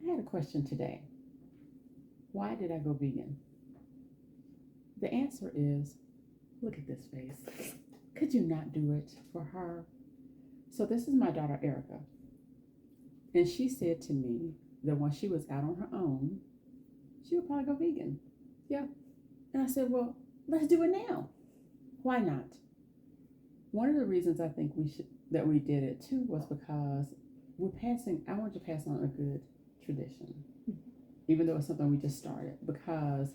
I had a question today. Why did I go vegan? The answer is, look at this face. Could you not do it for her? So this is my daughter Erica. And she said to me that when she was out on her own, she would probably go vegan. Yeah. And I said, well, let's do it now. Why not? One of the reasons I think we did it too was because I wanted to pass on a good tradition, even though it's something we just started, because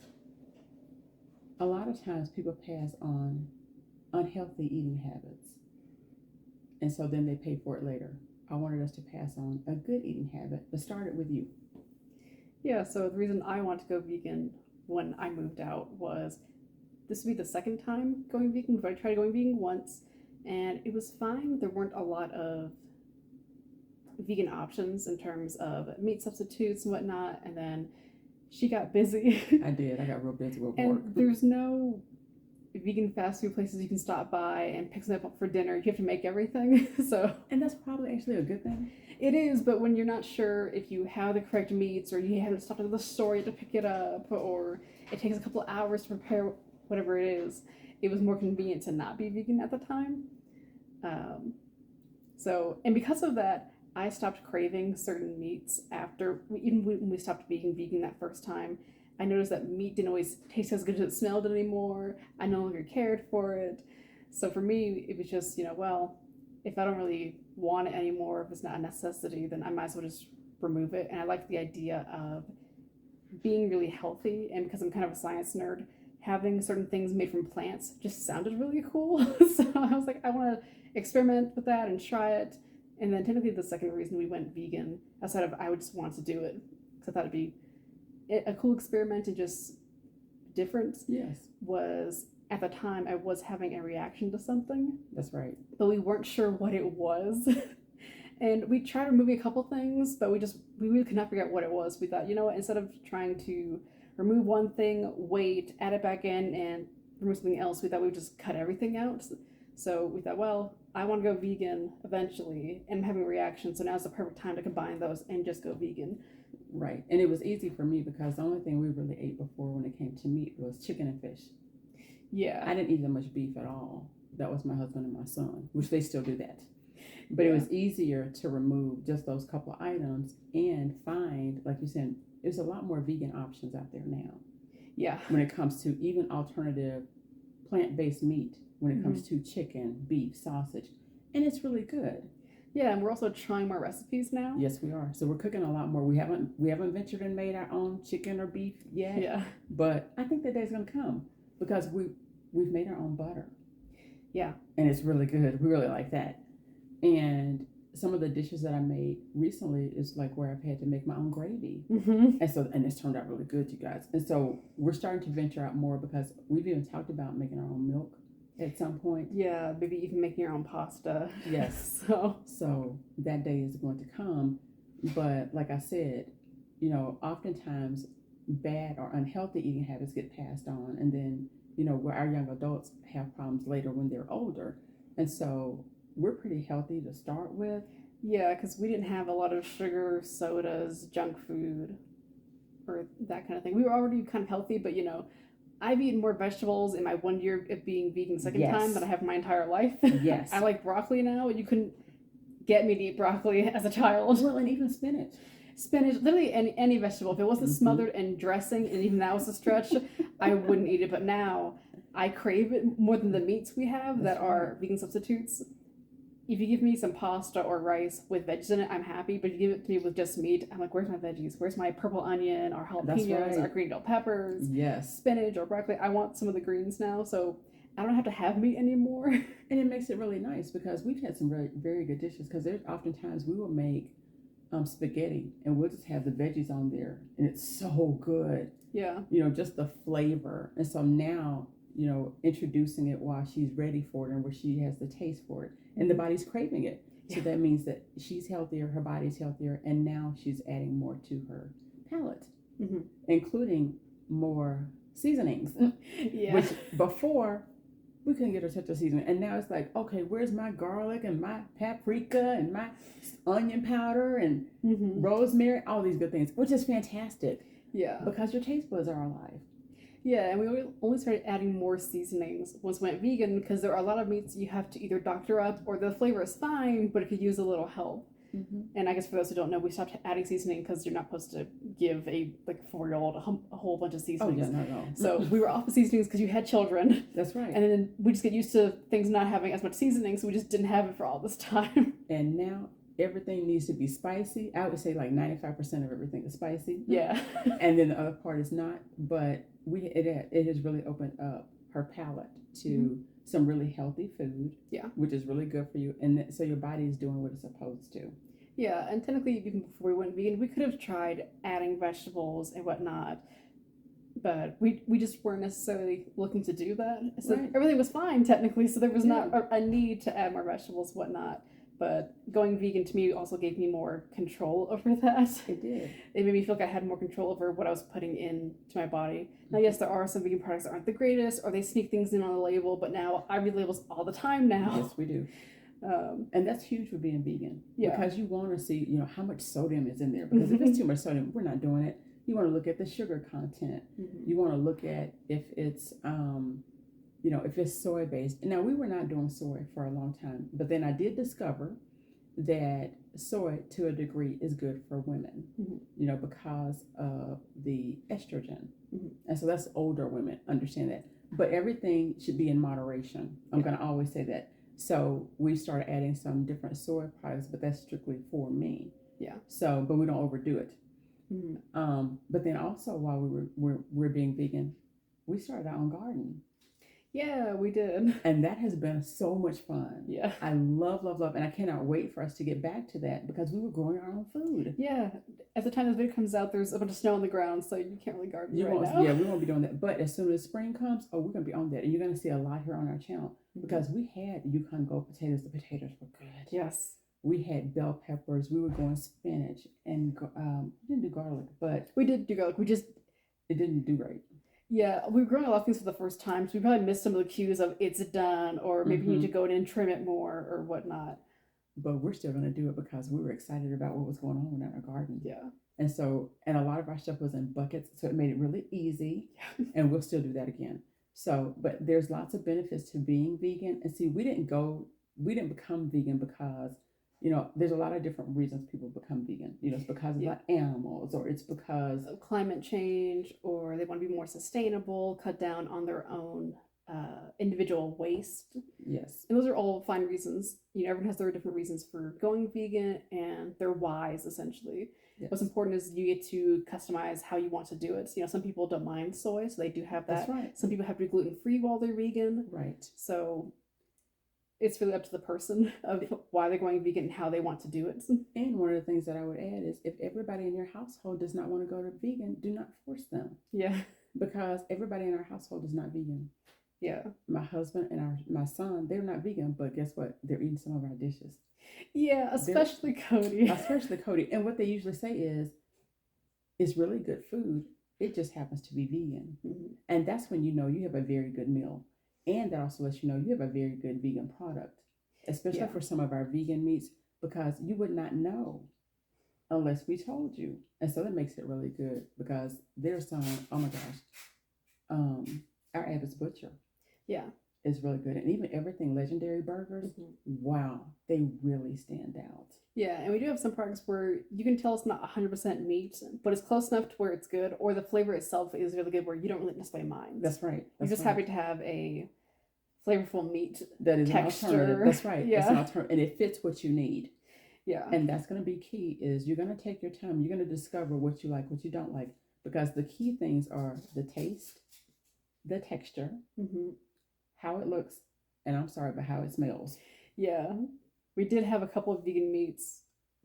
a lot of times people pass on unhealthy eating habits, and so then they pay for it later. I wanted us to pass on a good eating habit, but started with you. Yeah, so the reason I wanted to go vegan when I moved out was this would be the second time going vegan. I tried going vegan once, and it was fine. There weren't a lot of vegan options in terms of meat substitutes and whatnot, and then she got busy. I did. I got real busy with work. And there's no vegan fast food places you can stop by and pick something up for dinner. You have to make everything. And that's probably actually a good thing. It is, but when you're not sure if you have the correct meats, or you haven't stopped at the store, you have to pick it up, or it takes a couple of hours to prepare whatever it is, it was more convenient to not be vegan at the time. And because of that, I stopped craving certain meats even when we stopped being vegan that first time. I noticed that meat didn't always taste as good as it smelled anymore. I no longer cared for it. So for me, it was just, well, if I don't really want it anymore, if it's not a necessity, then I might as well just remove it. And I like the idea of being really healthy. And because I'm kind of a science nerd, having certain things made from plants just sounded really cool. So I was like, I want to experiment with that and try it. And then technically the second reason we went vegan, outside of I would just want to do it, because I thought it'd be a cool experiment and just different. Yes. Was at the time I was having a reaction to something. That's right. But we weren't sure what it was. And we tried removing a couple things, but we really could not figure out what it was. We thought, instead of trying to remove one thing, wait, add it back in, and remove something else, we thought we would just cut everything out. So we thought, well, I want to go vegan eventually, and I'm having a reaction, so now's the perfect time to combine those and just go vegan. Right. And it was easy for me because the only thing we really ate before when it came to meat was chicken and fish. Yeah. I didn't eat that much beef at all. That was my husband and my son, which they still do that. But It was easier to remove just those couple of items and find, like you said, there's a lot more vegan options out there now. Yeah. When it comes to even alternative plant-based meat, when it comes to chicken, beef, sausage, and it's really good. Yeah, and we're also trying more recipes now. Yes, we are. So we're cooking a lot more. We haven't ventured and made our own chicken or beef yet. Yeah. But I think the day's gonna come because we've made our own butter. Yeah. And it's really good. We really like that. And some of the dishes that I made recently is like where I've had to make my own gravy. And it's turned out really good, you guys. And so we're starting to venture out more because we've even talked about making our own milk at some point. Yeah, maybe even making your own pasta. Yes. So that day is going to come. But like I said, oftentimes bad or unhealthy eating habits get passed on, and then, where our young adults have problems later when they're older. And so we're pretty healthy to start with. Yeah, because we didn't have a lot of sugar, sodas, junk food, or that kind of thing. We were already kind of healthy, but I've eaten more vegetables in my 1 year of being vegan the second time than I have my entire life. Yes. I like broccoli now, and you couldn't get me to eat broccoli as a child. Well, and even spinach. Spinach, literally any vegetable. If it wasn't smothered in dressing, and even that was a stretch, I wouldn't eat it. But now I crave it more than the meats we have that are vegan substitutes. If you give me some pasta or rice with veggies in it, I'm happy. But if you give it to me with just meat, I'm like, where's my veggies? Where's my purple onion, or jalapenos, or green bell peppers? Yes. Spinach or broccoli. I want some of the greens now, so I don't have to have meat anymore. And it makes it really nice because we've had some really very good dishes. Because there's oftentimes we will make spaghetti and we'll just have the veggies on there, and it's so good. Yeah. Just the flavor. And so now, introducing it while she's ready for it and where she has the taste for it, and the body's craving it. Yeah. So that means that she's healthier, her body's healthier, and now she's adding more to her palate, including more seasonings. Yeah. Which before We couldn't get her such a seasoning. And now it's like, okay, where's my garlic and my paprika and my onion powder and rosemary, all these good things, which is fantastic. Yeah. Because your taste buds are alive. Yeah, and we only started adding more seasonings once we went vegan because there are a lot of meats you have to either doctor up or the flavor is fine, but it could use a little help. And I guess for those who don't know, we stopped adding seasoning because you're not supposed to give a 4-year-old a whole bunch of seasonings. Oh, yeah, no. So we were off of seasonings because you had children. That's right. And then we just get used to things not having as much seasoning, so we just didn't have it for all this time. And now everything needs to be spicy. I would say like 95% of everything is spicy. Yeah. And then the other part is not. But it has really opened up her palate to some really healthy food. Yeah. Which is really good for you. And so your body is doing what it's supposed to. Yeah, and technically even before we went vegan, we could have tried adding vegetables and whatnot. But we just weren't necessarily looking to do that. So everything was fine technically, so there was not a need to add more vegetables, whatnot. But going vegan to me also gave me more control over that. It did. It made me feel like I had more control over what I was putting into my body. Now, yes, there are some vegan products that aren't the greatest, or they sneak things in on the label, but now I read labels all the time now. Yes, we do. And that's huge for being vegan. Yeah. Because you want to see, how much sodium is in there. Because if it's too much sodium, we're not doing it. You want to look at the sugar content. You want to look at if it's, if it's soy based. Now, we were not doing soy for a long time, but then I did discover that soy, to a degree, is good for women. Because of the estrogen, and so that's older women understand that. But everything should be in moderation. I'm going to always say that. So we started adding some different soy products, but that's strictly for me. Yeah. So, but we don't overdo it. But then also while we're being vegan, we started our own garden. Yeah, we did. And that has been so much fun. Yeah. I love, and I cannot wait for us to get back to that because we were growing our own food. Yeah. At the time this video comes out, there's a bunch of snow on the ground, so you can't really garden now. Yeah, we won't be doing that. But as soon as spring comes, we're going to be on that. And you're going to see a lot here on our channel because we had Yukon Gold potatoes. The potatoes were good. Yes. We had bell peppers. We were growing spinach and we didn't do garlic, but we did do garlic. It didn't do right. Yeah, we were growing a lot of things for the first time, so we probably missed some of the cues of it's done, or maybe you need to go in and trim it more or whatnot. But we're still going to do it because we were excited about what was going on in our garden. Yeah. And a lot of our stuff was in buckets, so it made it really easy. And we'll still do that again. So, but there's lots of benefits to being vegan. And see, we didn't become vegan because, there's a lot of different reasons people become vegan. It's because of the animals, or it's because of climate change, or they want to be more sustainable, cut down on their own individual waste. Yes. And those are all fine reasons. Everyone has their different reasons for going vegan and their whys, essentially. Yes. What's important is you get to customize how you want to do it. So, some people don't mind soy, so they do have that. That's right. Some people have to be gluten-free while they're vegan. Right. So it's really up to the person of why they're going vegan and how they want to do it. And one of the things that I would add is if everybody in your household does not want to go to vegan, do not force them. Yeah. Because everybody in our household is not vegan. Yeah. My husband and my son, they're not vegan, but guess what? They're eating some of our dishes. Yeah, especially Cody. Especially Cody. And what they usually say is, it's really good food. It just happens to be vegan. And that's when you have a very good meal. And that also lets you know you have a very good vegan product, especially for some of our vegan meats, because you would not know unless we told you. And so that makes it really good because there's some, oh my gosh, our Abbott's Butcher. Yeah. Is really good. And even Everything Legendary Burgers, wow, they really stand out. Yeah, and we do have some products where you can tell it's not 100% meat, but it's close enough to where it's good, or the flavor itself is really good where you don't really necessarily mind. That's right. You're just happy to have a flavorful meat that is texture. An alternative. That's right. Yeah. It's an alternative, and it fits what you need. Yeah. And that's going to be key is you're going to take your time. You're going to discover what you like, what you don't like, because the key things are the taste, the texture, how it looks, and I'm sorry, but how it smells. Yeah. We did have a couple of vegan meats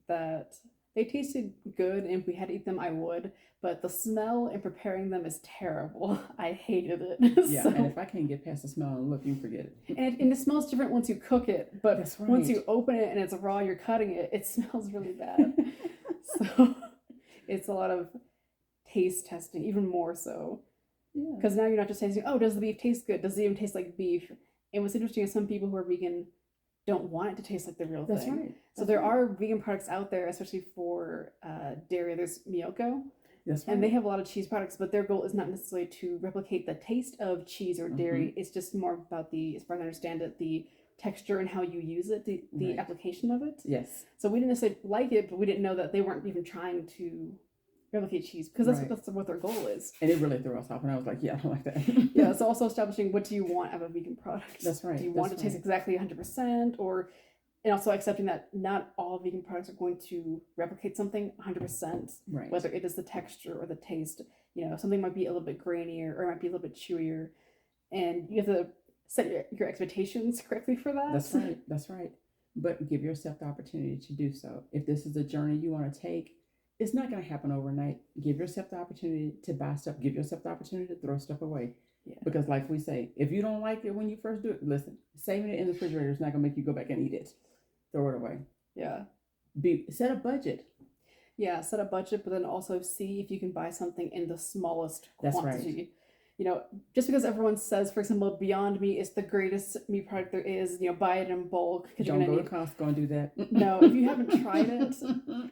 that they tasted good, and if we had to eat them, I would. But the smell in preparing them is terrible. I hated it. Yeah, so, and if I can't get past the smell and look, you forget it. And it smells different once you cook it. But that's right. Once you open it and it's raw, you're cutting it, it smells really bad. So it's a lot of taste testing, even more so. Yeah. Because now you're not just tasting, oh, does the beef taste good? Does it even taste like beef? And what's interesting is some people who are vegan don't want it to taste like the real That's thing. right. So there are vegan products out there, especially for dairy. There's Miyoko, That's right. and they have a lot of cheese products, but their goal is not necessarily to replicate the taste of cheese or dairy. It's just more about the, as far as I understand it, the texture and how you use it, the Right. application of it. Yes. So we didn't necessarily like it, but we didn't know that they weren't even trying to replicate cheese, because Right. that's what their goal is. And it really threw us off, and I was like, yeah, I don't like that. Yeah, it's also establishing what do you want out of a vegan product. That's right. Do you want it to taste exactly 100%, or, and also accepting that not all vegan products are going to replicate something 100%, Right. whether it is the texture or the taste. You know, something might be a little bit grainier or it might be a little bit chewier, and you have to set your expectations correctly for that. That's right. That's right. But give yourself the opportunity to do so. If this is a journey you want to take, it's not going to happen overnight. Give yourself the opportunity to buy stuff. Give yourself the opportunity to throw stuff away. Yeah. Because like we say, if you don't like it when you first do it, listen, saving it in the refrigerator is not going to make you go back and eat it. Throw it away. Yeah. Set a budget. Yeah, set a budget, but then also see if you can buy something in the smallest That's quantity. right. You know, just because everyone says, for example, Beyond Meat is the greatest meat product there is, you know, buy it in bulk. Because Don't go to Costco and do that. No, if you haven't tried it,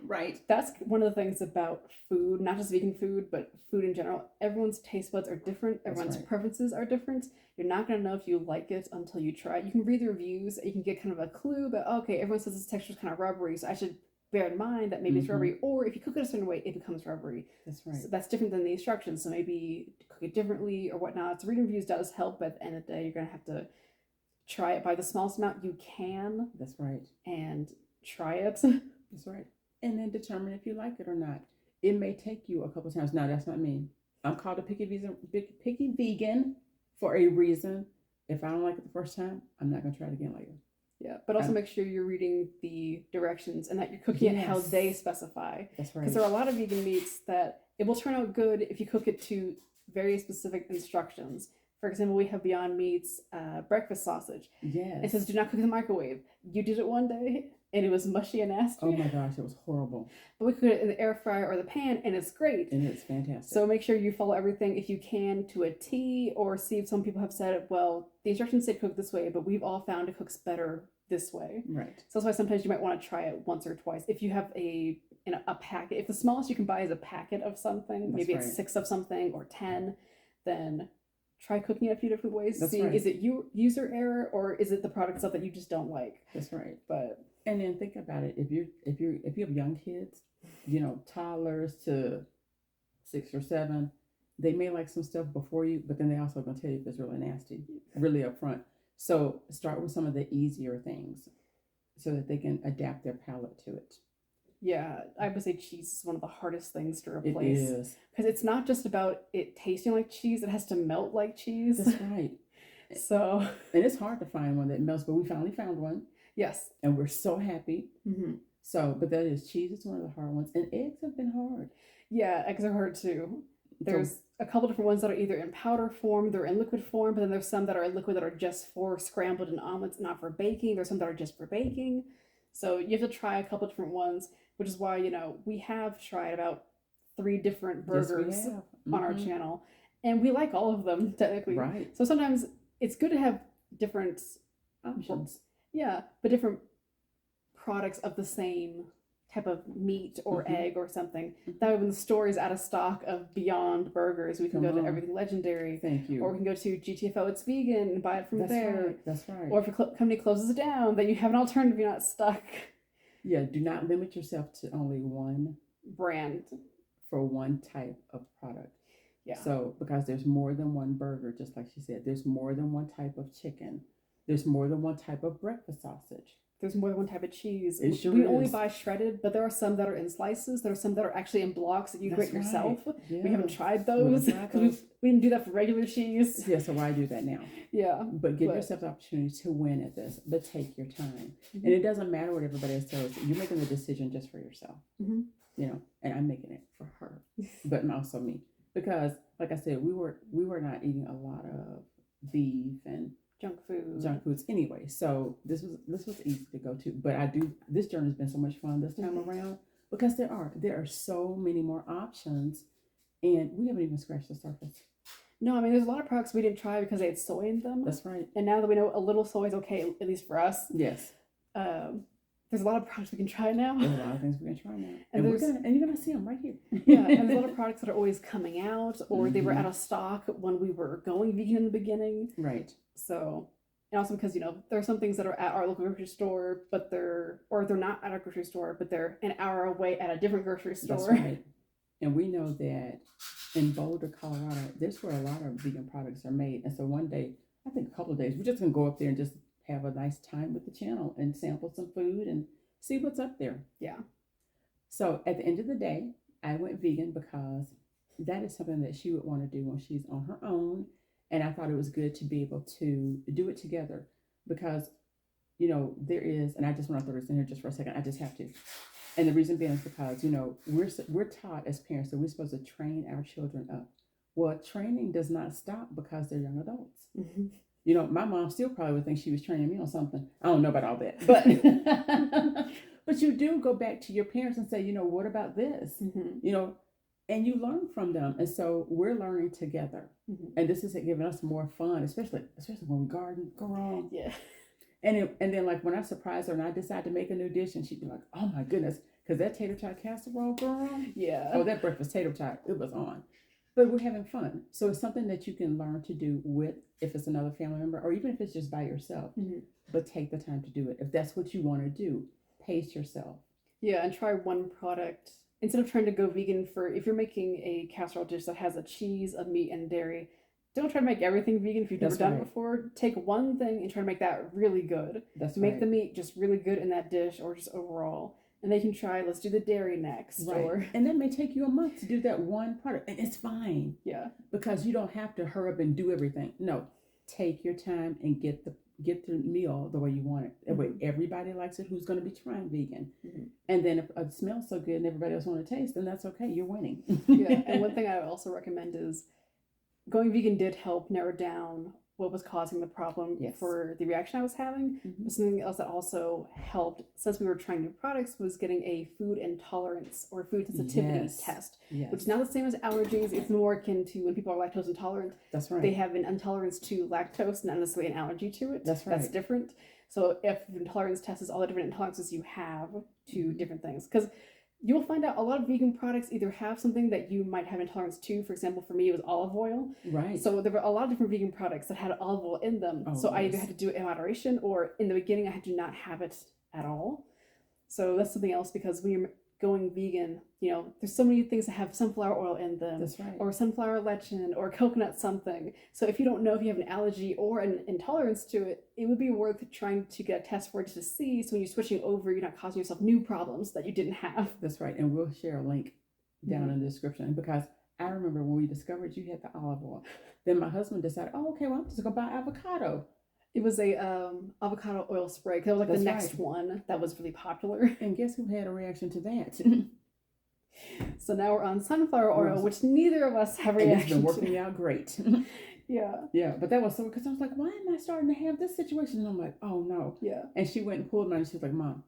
right. That's one of the things about food, not just vegan food, but food in general. Everyone's taste buds are different. Everyone's preferences are different. You're not going to know if you like it until you try it. You can read the reviews. You can get kind of a clue, but okay, everyone says this texture is kind of rubbery, so I should bear in mind that maybe it's rubbery, or if you cook it a certain way, it becomes rubbery. That's right. So that's different than the instructions, so maybe cook it differently or whatnot. So reading reviews does help, but at the end of the day, you're going to have to try it by the smallest amount you can. That's right. And try it. That's right. And then determine if you like it or not. It may take you a couple times. Now, that's not me. I'm called a picky vegan for a reason. If I don't like it the first time, I'm not going to try it again later. Yeah, but also make sure you're reading the directions and that you're cooking it how they specify. That's right. Because there are a lot of vegan meats that it will turn out good if you cook it to very specific instructions. For example, we have Beyond Meat's breakfast sausage. Yes. It says do not cook in the microwave. You did it one day and it was mushy and nasty. Oh my gosh, it was horrible. But we cook it in the air fryer or the pan and it's great. And it's fantastic. So make sure you follow everything if you can to a T, or see if some people have said, well, the instructions say cook this way, but we've all found it cooks better this way. Right. So that's why sometimes you might want to try it once or twice. If you have a packet, if the smallest you can buy is a packet of something, maybe it's 6 of something or 10, then try cooking it a few different ways. Seeing is it user error or is it the product stuff that you just don't like? That's right. But and then think about it. If you have young kids, you know, toddlers to 6 or 7, they may like some stuff before you, but then they also gonna tell you if it's really nasty, really upfront. So start with some of the easier things so that they can adapt their palate to it. Yeah, I would say cheese is one of the hardest things to replace. It is. Because it's not just about it tasting like cheese, it has to melt like cheese. That's right. So. And it's hard to find one that melts, but we finally found one. Yes. And we're so happy. Mm-hmm. So, but that is, cheese is one of the hard ones. And eggs have been hard. Yeah, eggs are hard too. There's a couple different ones that are either in powder form, they're in liquid form, but then there's some that are in liquid that are just for scrambled and omelets, not for baking. There's some that are just for baking. So you have to try a couple different ones, which is why, you know, we have tried about 3 different burgers on our channel. And we like all of them, technically. Right. So sometimes it's good to have different options. Yeah, but different products of the same type of meat or egg or something. That way when the store is out of stock of Beyond Burgers, we can go to Everything Legendary. Thank you. Or we can go to GTFO It's Vegan and buy it from there. Right. That's right. Or if a company closes down, then you have an alternative, you're not stuck. Yeah, do not limit yourself to only one brand for one type of product. Yeah. So, because there's more than one burger, just like she said, there's more than one type of chicken. There's more than one type of breakfast sausage. There's more than one type of cheese. We only buy shredded, but there are some that are in slices. There are some that are actually in blocks that you grate yourself. Yeah. We haven't tried those because we didn't do that for regular cheese. Yeah, so why do that now? Yeah. But give yourself the opportunity to win at this, but take your time. And it doesn't matter what everybody else tells you. You're making the decision just for yourself. You know, and I'm making it for her, but also me. Because, like I said, we were not eating a lot of beef and junk foods anyway. So this was easy to go to. But this journey has been so much fun this time around because there are so many more options, and we haven't even scratched the surface. No, I mean, there's a lot of products we didn't try because they had soy in them. That's right. And now that we know a little soy is okay, at least for us, Yes. there's a lot of products we can try now. There's a lot of things we can try now. And you're going to see them right here. Yeah, and there's a lot of products that are always coming out, or they were Mhm. out of stock when we were going vegan in the beginning. Right. So, and also because, there are some things that are at our local grocery store, but they're not at our grocery store, but they're an hour away at a different grocery store. That's right. And we know that in Boulder, Colorado, that's where a lot of vegan products are made. And so one day, I think a couple of days, we're just going to go up there and just have a nice time with the channel and sample some food and see what's up there. Yeah. So at the end of the day, I went vegan because that is something that she would want to do when she's on her own. And I thought it was good to be able to do it together because, there is, and I just want to throw this in here just for a second. I just have to. And the reason being is because, we're taught as parents that we're supposed to train our children up. Well, training does not stop because they're young adults. Mm-hmm. My mom still probably would think she was training me on something. I don't know about all that. But but you do go back to your parents and say, what about this? Mm-hmm. And you learn from them. And so we're learning together. Mm-hmm. And this is giving us more fun, especially when we garden, go wrong. Yeah. And then like when I surprise her and I decide to make a new dish and she'd be like, oh my goodness, because that tater tot casserole, girl. Yeah. Oh, that breakfast tater tot, it was on. But we're having fun. So it's something that you can learn to do with, if it's another family member, or even if it's just by yourself. Mm-hmm. But take the time to do it. If that's what you want to do, pace yourself. Yeah, and try one product. Instead of trying to go vegan if you're making a casserole dish that has a cheese, a meat, and dairy, don't try to make everything vegan if you've never done it before. Take one thing and try to make that really good. That's Make the meat just really good in that dish or just overall. And they can try, let's do the dairy next. Right. And that may take you a month to do that one product. And it's fine. Yeah. Because you don't have to hurry up and do everything. No. Take your time and get the meal the way you want it. That way everybody likes it who's going to be trying vegan. Mm-hmm. And then if it smells so good and everybody else want to taste, then that's okay. You're winning. Yeah. And one thing I would also recommend is going vegan did help narrow down what was causing the problem for the reaction I was having. Mm-hmm. But something else that also helped, since we were trying new products, was getting a food intolerance or food sensitivity test, which is not the same as allergies. It's more akin to when people are lactose intolerant. That's right. They have an intolerance to lactose, not necessarily an allergy to it. That's right. That's different. So if the intolerance test is all the different intolerances you have to different things, because you'll find out a lot of vegan products either have something that you might have intolerance to. For example, for me, it was olive oil. Right. So there were a lot of different vegan products that had olive oil in them. Oh, so I either had to do it in moderation or in the beginning, I had to not have it at all. So that's something else, because when you're going vegan, there's so many things that have sunflower oil in them. That's right. Or sunflower lecithin or coconut something. So if you don't know if you have an allergy or an intolerance to it, it would be worth trying to get a test for it to see. So when you're switching over, you're not causing yourself new problems that you didn't have. That's right. And we'll share a link down in the description, because I remember when we discovered you had the olive oil. Then my husband decided, oh, okay, well, I'm just going to buy avocado. It was a avocado oil spray. That was like the next one that was really popular. And guess who had a reaction to that? So now we're on sunflower oil, which neither of us have a reaction to. And it's been working out great. Yeah. Yeah, but that was so, because I was like, why am I starting to have this situation? And I'm like, oh no. Yeah. And she went and pulled mine and she was like, Mom,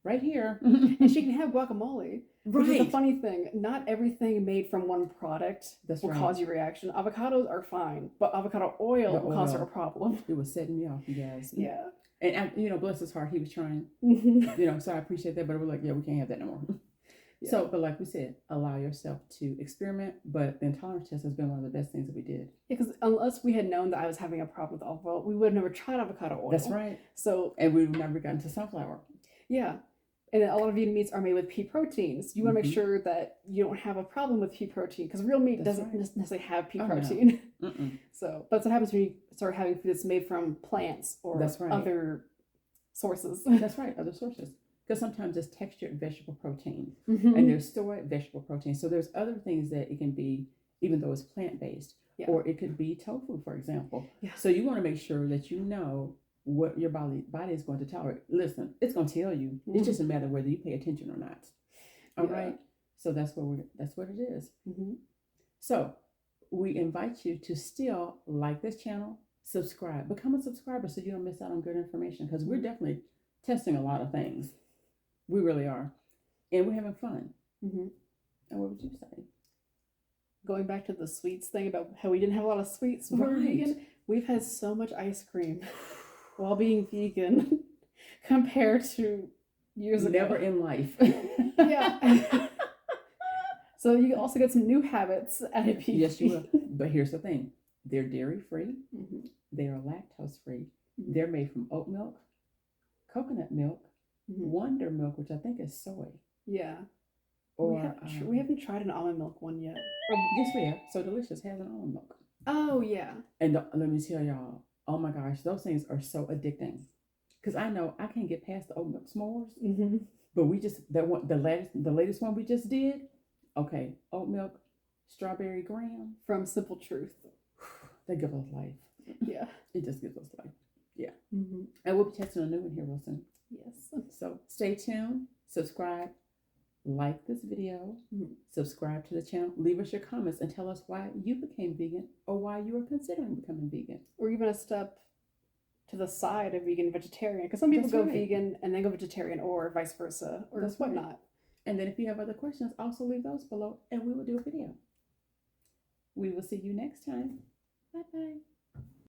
right here. And she can have guacamole. Right. Which is the funny thing. Not everything made from one product will cause you a reaction. Avocados are fine, but avocado oil will cause her a problem. It was setting me off, you guys. Yeah. And bless his heart, he was trying. So I appreciate that, but we're like, yeah, we can't have that no more. Yeah. So, but like we said, allow yourself to experiment. But the intolerance test has been one of the best things that we did. Yeah, because unless we had known that I was having a problem with olive oil, we would have never tried avocado oil. That's right. So, and we've never gotten to sunflower. Yeah. And a lot of vegan meats are made with pea proteins. You want to make sure that you don't have a problem with pea protein, because real meat doesn't necessarily have pea protein. No. So that's what happens when you start having food that's made from plants or other sources. That's right, other sources. Because sometimes it's textured vegetable protein, and there's stored vegetable protein. So there's other things that it can be, even though it's plant-based, or it could be tofu, for example. Yeah. So you want to make sure that you know what your body is going to tolerate. Listen, it's going to tell you. It's just a matter of whether you pay attention or not. All right. So that's what it is. So we invite you to still like this channel, subscribe, become a subscriber so you don't miss out on good information, because we're definitely testing a lot of things. We really are. And we're having fun. And what would you say? going back to the sweets thing about how we didn't have a lot of sweets before we were Right. vegan, we've had so much ice cream while being vegan compared to years ago. Never in life. Yeah. So you also get some new habits at a peak. Yes, you will. But here's the thing: they're dairy free. Mm-hmm. They are lactose free. Mhm. They're made from oat milk, coconut milk, Wonder milk, which I think is soy. Yeah. Or we haven't tried an almond milk one yet. yes, we have. So Delicious has an almond milk. Oh yeah. And let me tell y'all, oh my gosh, those things are so addicting. Cause I know I can't get past the oat milk s'mores, Mm-hmm. but we just the latest one we just did. Okay, oat milk, strawberry graham. From Simple Truth. They give us life. Yeah. It just gives us life. Yeah. Mm-hmm. And we'll be testing a new one here real soon. Yes. So stay tuned, subscribe, like this video, subscribe to the channel, leave us your comments, and tell us why you became vegan or why you are considering becoming vegan. Or even a step to the side of vegan vegetarian, because some people That's go right. vegan and then go vegetarian, or vice versa, or That's whatnot. right. And then if you have other questions, also leave those below and we will do a video. We will see you next time. Bye bye.